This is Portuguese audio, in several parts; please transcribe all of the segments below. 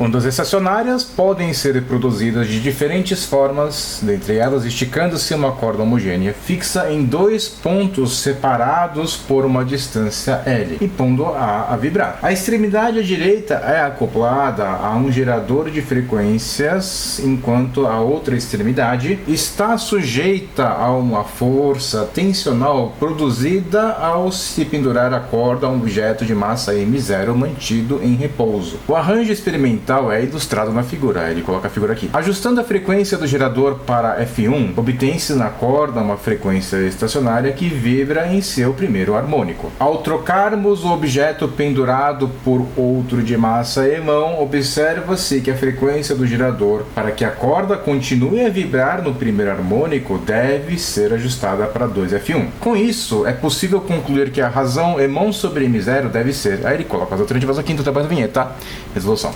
Ondas estacionárias podem ser produzidas de diferentes formas, dentre elas esticando-se uma corda homogênea fixa em dois pontos separados por uma distância L e pondo-a a vibrar. A extremidade à direita é acoplada a um gerador de frequências, enquanto a outra extremidade está sujeita a uma força tensional produzida ao se pendurar a corda a um objeto de massa M0 mantido em repouso. O arranjo experimental é ilustrado na figura, ele coloca a figura aqui. Ajustando a frequência do gerador para F1, obtém-se na corda uma frequência estacionária que vibra em seu primeiro harmônico. Ao trocarmos o objeto pendurado por outro de massa E-mão, observa-se que a frequência do gerador para que a corda continue a vibrar no primeiro harmônico deve ser ajustada para 2F1. Com isso, é possível concluir que a razão E-mão sobre M0 deve ser... Aí ele coloca as alternativas aqui, então trabalho da vinheta, tá? Resolução.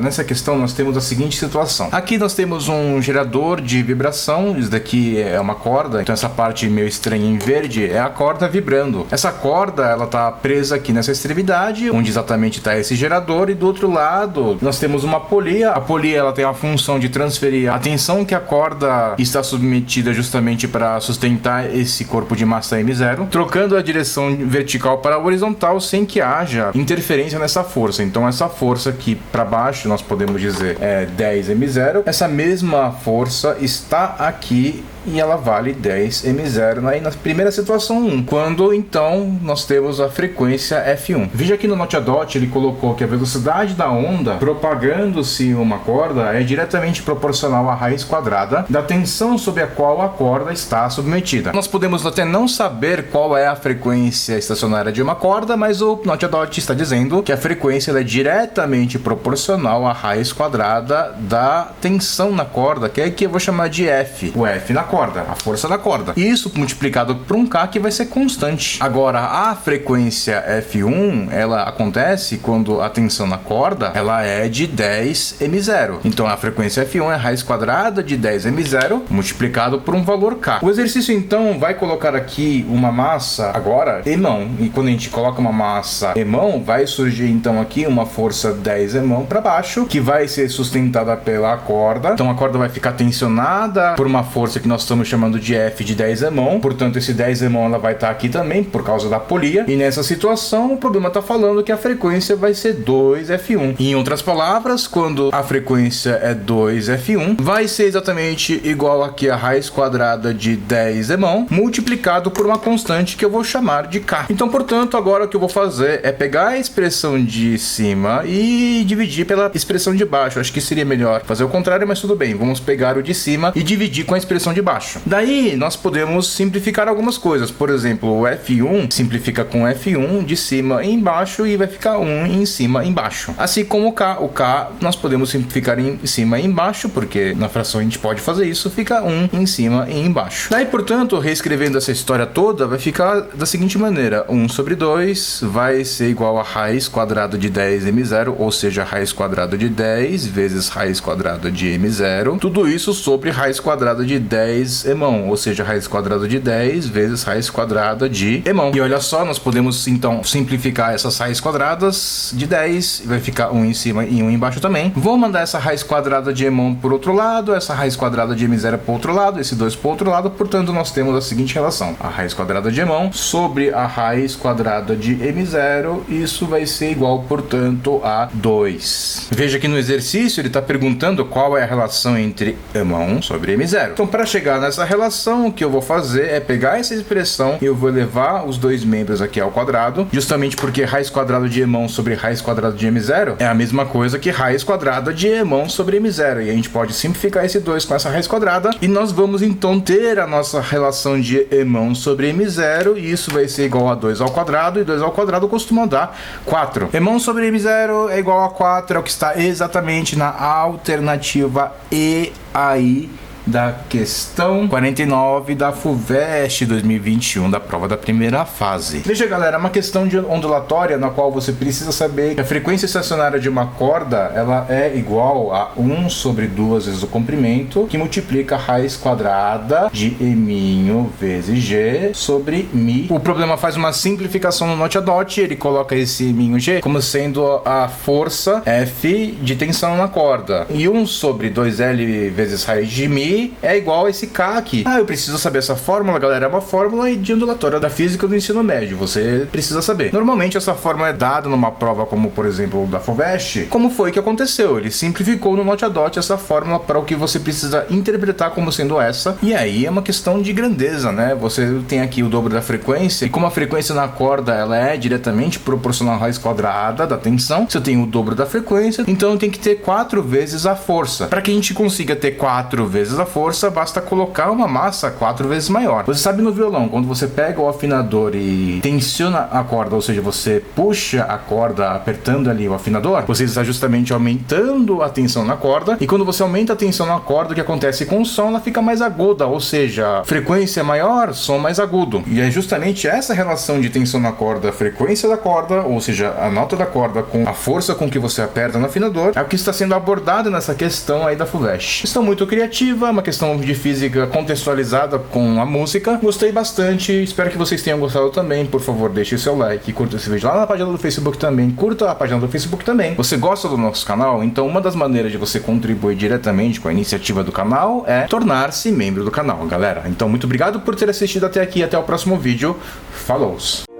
Nessa questão nós temos a seguinte situação. Aqui nós temos um gerador de vibração, isso daqui é uma corda, então essa parte meio estranha em verde é a corda vibrando. Essa corda, ela tá presa aqui nessa extremidade, onde exatamente está esse gerador, e do outro lado nós temos uma polia. A polia, ela tem a função de transferir a tensão que a corda está submetida justamente para sustentar esse corpo de massa M0, trocando a direção vertical para a horizontal sem que haja interferência nessa força. Então essa força aqui para baixo nós podemos dizer é 10M0. Essa mesma força está aqui e ela vale 10M0 aí na primeira situação 1, quando então nós temos a frequência F1. Veja aqui no Note a Dot, ele colocou que a velocidade da onda propagando-se uma corda é diretamente proporcional à raiz quadrada da tensão sob a qual a corda está submetida. Nós podemos até não saber qual é a frequência estacionária de uma corda, mas o Note a Dot está dizendo que a frequência é diretamente proporcional à raiz quadrada da tensão na corda, que é que eu vou chamar de F. O F na corda, a força da corda. E isso multiplicado por um K que vai ser constante. Agora, a frequência F1, ela acontece quando a tensão na corda, ela é de 10M0. Então, a frequência F1 é a raiz quadrada de 10M0 multiplicado por um valor K. O exercício, então, vai colocar aqui uma massa, agora, E-mão. E quando a gente coloca uma massa E-mão, vai surgir, então, aqui uma força 10E-mão para baixo, que vai ser sustentada pela corda. Então, a corda vai ficar tensionada por uma força que nós estamos chamando de F de 10E-mão, portanto esse 10E-mão ela vai estar aqui também por causa da polia, e nessa situação o problema está falando que a frequência vai ser 2F1. Em outras palavras, quando a frequência é 2F1, vai ser exatamente igual aqui a raiz quadrada de 10E-mão multiplicado por uma constante que eu vou chamar de K. Então, portanto, agora o que eu vou fazer é pegar a expressão de cima e dividir pela expressão de baixo. Acho que seria melhor fazer o contrário, mas tudo bem, vamos pegar o de cima e dividir com a expressão de baixo. Daí nós podemos simplificar algumas coisas. Por exemplo, o F1 simplifica com F1 de cima e embaixo e vai ficar 1 em cima e embaixo. Assim como o K. O K nós podemos simplificar em cima e embaixo, porque na fração a gente pode fazer isso, fica 1 em cima e embaixo. Daí, portanto, reescrevendo essa história toda, vai ficar da seguinte maneira: 1 sobre 2 vai ser igual a raiz quadrada de 10M0, ou seja, raiz quadrada de 10 vezes raiz quadrada de M0. Tudo isso sobre raiz quadrada de 10E-mão, ou seja, raiz quadrada de 10 vezes raiz quadrada de E-mão. E olha só, nós podemos então simplificar essas raízes quadradas de 10, vai ficar 1 em cima e 1 embaixo também. Vou mandar essa raiz quadrada de E-mão por outro lado, essa raiz quadrada de M0 por outro lado, esse 2 por outro lado, portanto nós temos a seguinte relação: a raiz quadrada de E-mão sobre a raiz quadrada de M0, isso vai ser igual, portanto, a 2. Veja que no exercício ele está perguntando qual é a relação entre E-mão sobre M0. Então, para chegar nessa relação, o que eu vou fazer é pegar essa expressão e eu vou elevar os dois membros aqui ao quadrado, justamente porque raiz quadrada de E-mão sobre raiz quadrada de M0 é a mesma coisa que raiz quadrada de E-mão sobre M0, e a gente pode simplificar esse 2 com essa raiz quadrada, e nós vamos então ter a nossa relação de E-mão sobre M0, e isso vai ser igual a 2 ao quadrado, e 2 ao quadrado costuma dar 4. E-mão sobre M0 é igual a 4, é o que está exatamente na alternativa E aí da questão 49 da FUVEST 2021, da prova da primeira fase. Veja, galera, é uma questão de ondulatória na qual você precisa saber que a frequência estacionária de uma corda ela é igual a 1 sobre 2 vezes o comprimento, que multiplica a raiz quadrada de Eminho vezes G sobre Mi. O problema faz uma simplificação no note a dot, ele coloca esse Eminho G como sendo a força F de tensão na corda. E 1 sobre 2L vezes raiz de Mi é igual a esse K aqui. Eu preciso saber essa fórmula, galera. É uma fórmula de ondulatória da física do ensino médio. Você precisa saber. Normalmente essa fórmula é dada numa prova como, por exemplo, da FUVEST. Como foi que aconteceu? Ele simplificou no note a dot essa fórmula para o que você precisa interpretar como sendo essa. E aí é uma questão de grandeza, né? Você tem aqui o dobro da frequência. E como a frequência na corda ela é diretamente proporcional à raiz quadrada da tensão, se eu tenho o dobro da frequência, então eu tenho que ter 4 vezes a força. Para que a gente consiga ter 4 vezes a força, basta colocar uma massa 4 vezes maior. Você sabe no violão, quando você pega o afinador e tensiona a corda, ou seja, você puxa a corda apertando ali o afinador, você está justamente aumentando a tensão na corda, e quando você aumenta a tensão na corda, o que acontece com o som? Ela fica mais aguda, ou seja, frequência maior, som mais agudo. E é justamente essa relação de tensão na corda, frequência da corda, ou seja, a nota da corda com a força com que você aperta no afinador, é o que está sendo abordado nessa questão aí da FUVEST. Questão muito criativa, uma questão de física contextualizada com a música. Gostei bastante, espero que vocês tenham gostado também. Por favor, deixe o seu like, curta esse vídeo lá na página do Facebook também, curta a página do Facebook também. Você gosta do nosso canal? Então uma das maneiras de você contribuir diretamente com a iniciativa do canal é tornar-se membro do canal, galera. Então muito obrigado por ter assistido até aqui, até o próximo vídeo. Falou!